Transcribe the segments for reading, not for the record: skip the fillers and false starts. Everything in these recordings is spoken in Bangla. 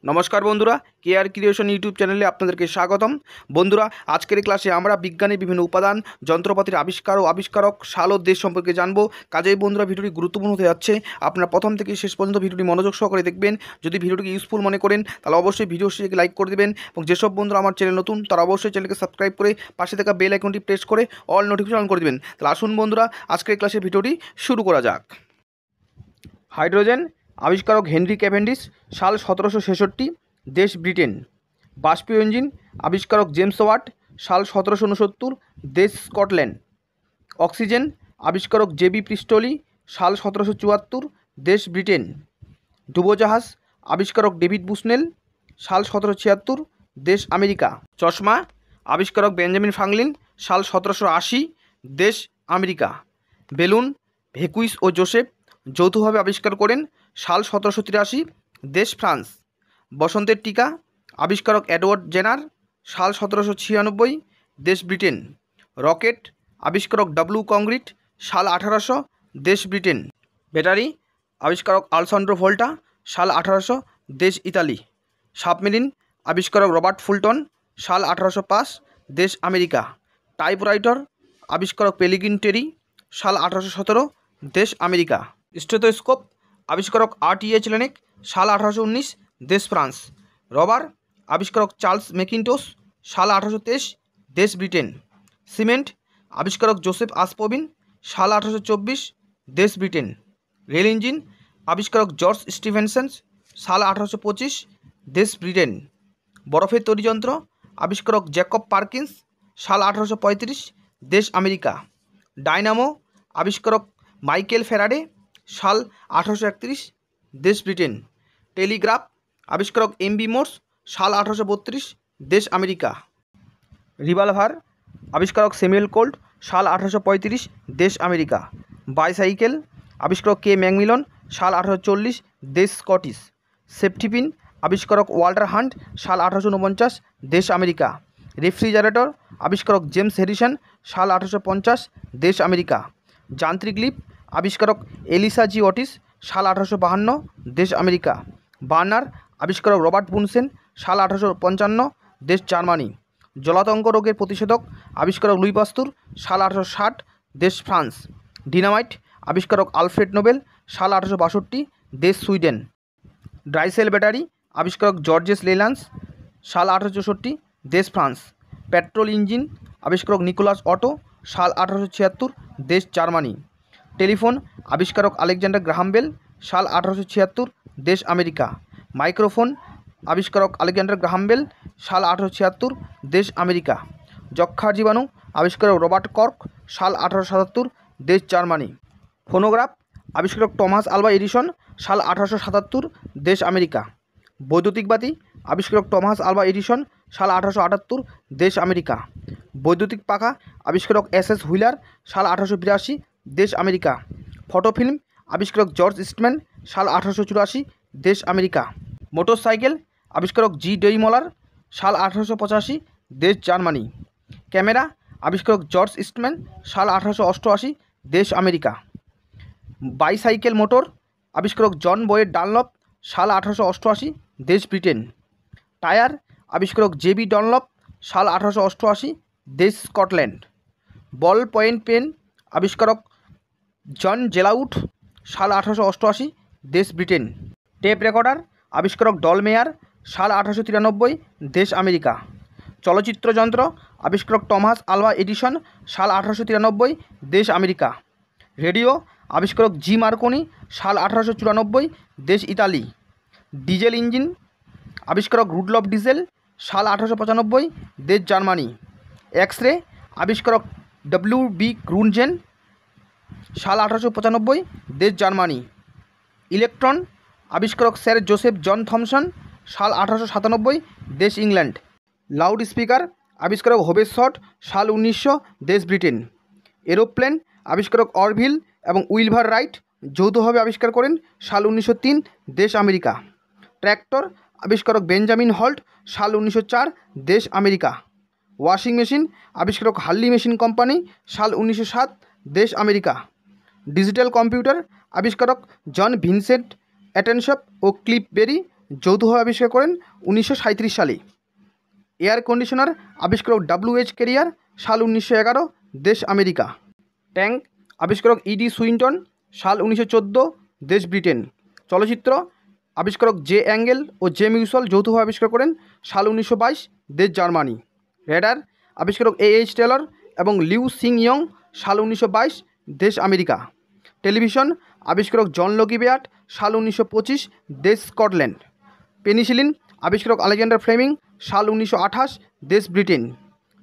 নমস্কার বন্ধুরা, কেআর ক্রিয়েশন ইউটিউব চ্যানেলে আপনাদেরকে স্বাগতম। বন্ধুরা, আজকের এই ক্লাসে আমরা বিজ্ঞানের বিভিন্ন উপাদান, যন্ত্রপাতির আবিষ্কার ও আবিষ্কারক, সাল ও দেশ সম্পর্কে জানবো। কাজেই বন্ধুরা, ভিডিওটি গুরুত্বপূর্ণ হতে যাচ্ছে। আপনারা প্রথম থেকে শেষ পর্যন্ত ভিডিওটি মনোযোগ সহকারে দেখবেন। যদি ভিডিওটিকে ইউজফুল মনে করেন তাহলে অবশ্যই ভিডিও শেষে লাইক করে দেবেন, এবং যেসব বন্ধুরা আমার চ্যানেল নতুন তারা অবশ্যই চ্যানেলকে সাবস্ক্রাইব করে পাশে থাকা বেল আইকনটি প্রেস করে অল নোটিফিকেশন অন করে দেবেন। তাহলে আসুন বন্ধুরা, আজকের ক্লাসের ভিডিওটি শুরু করা যাক। হাইড্রোজেন আবিষ্কারক হেনরি ক্যাভেন্ডিশ, সাল 1766, দেশ ব্রিটেন। বাষ্পীয় ইঞ্জিন আবিষ্কারক জেমস ওয়াট, সাল 1769, দেশ স্কটল্যান্ড। অক্সিজেন আবিষ্কারক জেবি প্রিস্টলি, সাল 1774, দেশ ব্রিটেন। ডুবোজাহাজ আবিষ্কারক ডেভিড বুসনেল, সাল 1776, দেশ আমেরিকা। চশমা আবিষ্কারক বেঞ্জামিন ফ্রাঙ্কলিন, সাল 1780, দেশ আমেরিকা। বেলুন ভেকুইস ও জোসেফ যৌথভাবে আবিষ্কার করেন, সাল 1783, দেশ ফ্রান্স। বসন্তের টিকা আবিষ্কারক এডওয়ার্ড জেনার, সাল 1796, দেশ ব্রিটেন। রকেট আবিষ্কারক ডব্লিউ কংগ্রিট, সাল 1800, দেশ ব্রিটেন। ব্যাটারি আবিষ্কারক আলেসান্দ্রো ভোল্টা, সাল 1800, দেশ ইতালি। সাবমেরিন আবিষ্কারক রবার্ট ফুলটন, সাল 1805, দেশ আমেরিকা। টাইপরাইটার আবিষ্কারক পেলিগ্রিন টেরি, সাল 1817, দেশ আমেরিকা। স্টেথোস্কোপ আবিষ্কারক আর.টি.এইচ লেনেক, সাল 1819, দেশ ফ্রান্স। রবার আবিষ্কারক চার্লস ম্যাকিন্টোশ, সাল 1823, দেশ ব্রিটেন। সিমেন্ট আবিষ্কারক জোসেফ আসপবিন, সাল 1824, দেশ ব্রিটেন। রেল ইঞ্জিন আবিষ্কারক জর্জ স্টিভেনসন, সাল 1825, দেশ ব্রিটেন। বরফের তৈরি যন্ত্র আবিষ্কারক জ্যাকব পারকিন্স, সাল 1835, দেশ আমেরিকা। ডায়নামো আবিষ্কারক মাইকেল ফ্যারাডে, সাল 1831, দেশ ব্রিটেন। টেলিগ্রাফ আবিষ্কারক এম.বি. মোর্স, সাল 1832, দেশ আমেরিকা। রিভলভার আবিষ্কারক স্যামুয়েল কোল্ট, সাল 1835, দেশ আমেরিকা। বাইসাইকেল আবিষ্কারক কে ম্যাকমিলন, সাল 1840, দেশ স্কটিশ। সেফটি পিন আবিষ্কারক ওয়াল্টার হান্ট, সাল 1849, দেশ আমেরিকা। রেফ্রিজারেটর আবিষ্কারক জেমস হ্যারিসন, সাল 1850, দেশ আমেরিকা। যান্ত্রিক লিপ আবিষ্কারক এলিসা জি অটিস, সাল 1852, দেশ আমেরিকা। বার্নার আবিষ্কারক রবার্ট বুনসেন, সাল 1855, দেশ জার্মানি। জলাতঙ্ক রোগের প্রতিষেধক আবিষ্কারক লুই পাস্তুর, সাল 1860, দেশ ফ্রান্স। ডিনামাইট আবিষ্কারক আলফ্রেড নোবেল, সাল 1862, দেশ সুইডেন। ড্রাইসেল ব্যাটারি আবিষ্কারক জর্জেস লেল্যান্স, সাল 1864, দেশ ফ্রান্স। পেট্রোল ইঞ্জিন আবিষ্কারক নিকোলাস অটো, সাল 1876, দেশ জার্মানি। টেলিফোন আবিষ্কারক আলেকজান্ডার গ্রাহাম বেল, সাল 1876, দেশ আমেরিকা। মাইক্রোফোন আবিষ্কারক আলেকজান্ডার গ্রাহাম বেল, সাল 1876, দেশ আমেরিকা। যক্ষার জীবাণু আবিষ্কারক রবার্ট কর্ক, সাল 1877, দেশ জার্মানি। ফোনোগ্রাফ আবিষ্কারক টমাস আলভা এডিসন, সাল 1877, দেশ আমেরিকা। বৈদ্যুতিক বাতি আবিষ্কারক টমাস আলভা এডিসন, সাল 1878, দেশ আমেরিকা। বৈদ্যুতিক পাখা আবিষ্কারক এস.এস. হুইলার, সাল 1882, দেশ আমেরিকা। ফটোফিল্ম আবিষ্কারক জর্জ ইস্টম্যান, সাল 1884, দেশ আমেরিকা। মোটরসাইকেল আবিষ্কারক জি ডেইমলার, সাল 1885, দেশ জার্মানি। ক্যামেরা আবিষ্কারক জর্জ ইস্টম্যান, সাল 1888, দেশ আমেরিকা। বাইসাইকেল মোটর আবিষ্কারক জন বয়েড ডানলপ, সাল 1888, দেশ ব্রিটেন। টায়ার আবিষ্কারক জেবি ডনলপ, সাল 1888, দেশ স্কটল্যান্ড। বল পয়েন্ট পেন আবিষ্কারক জন জেলাউট, সাল 1888, দেশ ব্রিটেন। টেপ রেকর্ডার আবিষ্কারক ডলমেয়ার, সাল 1893, দেশ আমেরিকা। চলচ্চিত্র যন্ত্র আবিষ্কারক টমাস আলভা এডিসন, সাল 1893, দেশ আমেরিকা। রেডিও আবিষ্কারক জি মার্কনি, সাল 1894, দেশ ইতালি। ডিজেল ইঞ্জিন আবিষ্কারক রুডলফ ডিজেল, সাল 1895, দেশ জার্মানি। এক্স রে আবিষ্কারক ডব্লিউ.বি. গ্রুনজেন, সাল 1895, দেশ জার্মানি। ইলেকট্রন আবিষ্কারক স্যার জোসেফ জন থমসন, সাল 1897, দেশ ইংল্যান্ড। লাউড স্পিকার আবিষ্কারক হোবেসট, সাল 1900, দেশ ব্রিটেন। এরোপ্লেন আবিষ্কারক অরভিল এবং উইলভার রাইট যৌথভাবে আবিষ্কার করেন, সাল 1903, দেশ আমেরিকা। ট্র্যাক্টর আবিষ্কারক বেঞ্জামিন হল্ট, সাল 1904, দেশ আমেরিকা। ওয়াশিং মেশিন আবিষ্কারক হার্লি মেশিন কোম্পানি, সাল 1907, দেশ আমেরিকা। ডিজিটাল কম্পিউটার আবিষ্কারক জন ভিনসেন্ট অ্যাটেনশপ ও ক্লিফ বেরি, যৌথভাবে আবিষ্কার করেন 1937 সালে। এয়ার কন্ডিশনার আবিষ্কারক WH কেরিয়ার, সাল 1911, দেশ আমেরিকা। ট্যাঙ্ক আবিষ্কারক ED সুইন্টন, সাল 1914, দেশ ব্রিটেন। চলচ্চিত্র আবিষ্কারক জে অ্যাঙ্গেল ও জে মিউচুয়াল যৌথভাবে আবিষ্কার করেন, সাল 1922, দেশ জার্মানি। রেডার আবিষ্কারক AH টেলর এবং লিউ সিং ইয়ং, সাল 1922, দেশ আমেরিকা। টেলিভিশন আবিষ্কারক জন লগি বেয়াট, সাল 1925, দেশ স্কটল্যান্ড। পেনিসিলিন আবিষ্কারক আলেকজান্ডার ফ্লেমিং, সাল 1928, দেশ ব্রিটেন।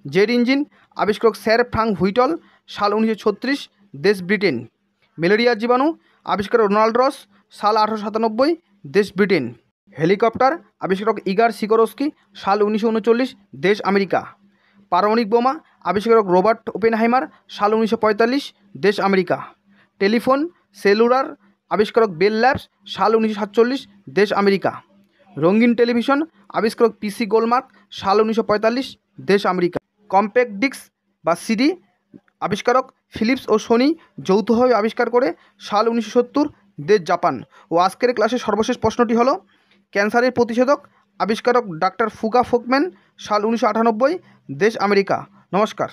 জেট ইঞ্জিন আবিষ্কারক স্যার ফ্রাঙ্ক হুইটল, সাল 1936, দেশ ব্রিটেন। ম্যালেরিয়ার জীবাণু আবিষ্কারক রোনাল্ড রস, সাল 1897, দেশ ব্রিটেন। হেলিকপ্টার আবিষ্কারক ইগার সিকোরস্কি, সাল 1939, দেশ আমেরিকা। পারমাণবিক বোমা আবিষ্কারক রবার্ট ওপেনহাইমার, সাল 1945, দেশ আমেরিকা। টেলিফোন সেলুলার আবিষ্কারক বেল ল্যাবস, সাল 1947, দেশ আমেরিকা। রঙিন টেলিভিশন আবিষ্কারক PC গোলমার্ক, সাল 1945, দেশ আমেরিকা। কম্প্যাক্ট ডিস্ক বা CD আবিষ্কারক ফিলিপস ও সোনি যৌথভাবে আবিষ্কার করে, সাল 1970, দেশ জাপান। ও আজকের ক্লাসের সর্বশেষ প্রশ্নটি হলো ক্যান্সারের প্রতিষেধক আবিষ্কারক ডাক্তার ফুকা ফোকম্যান, সাল 1998, দেশ আমেরিকা। নমস্কার।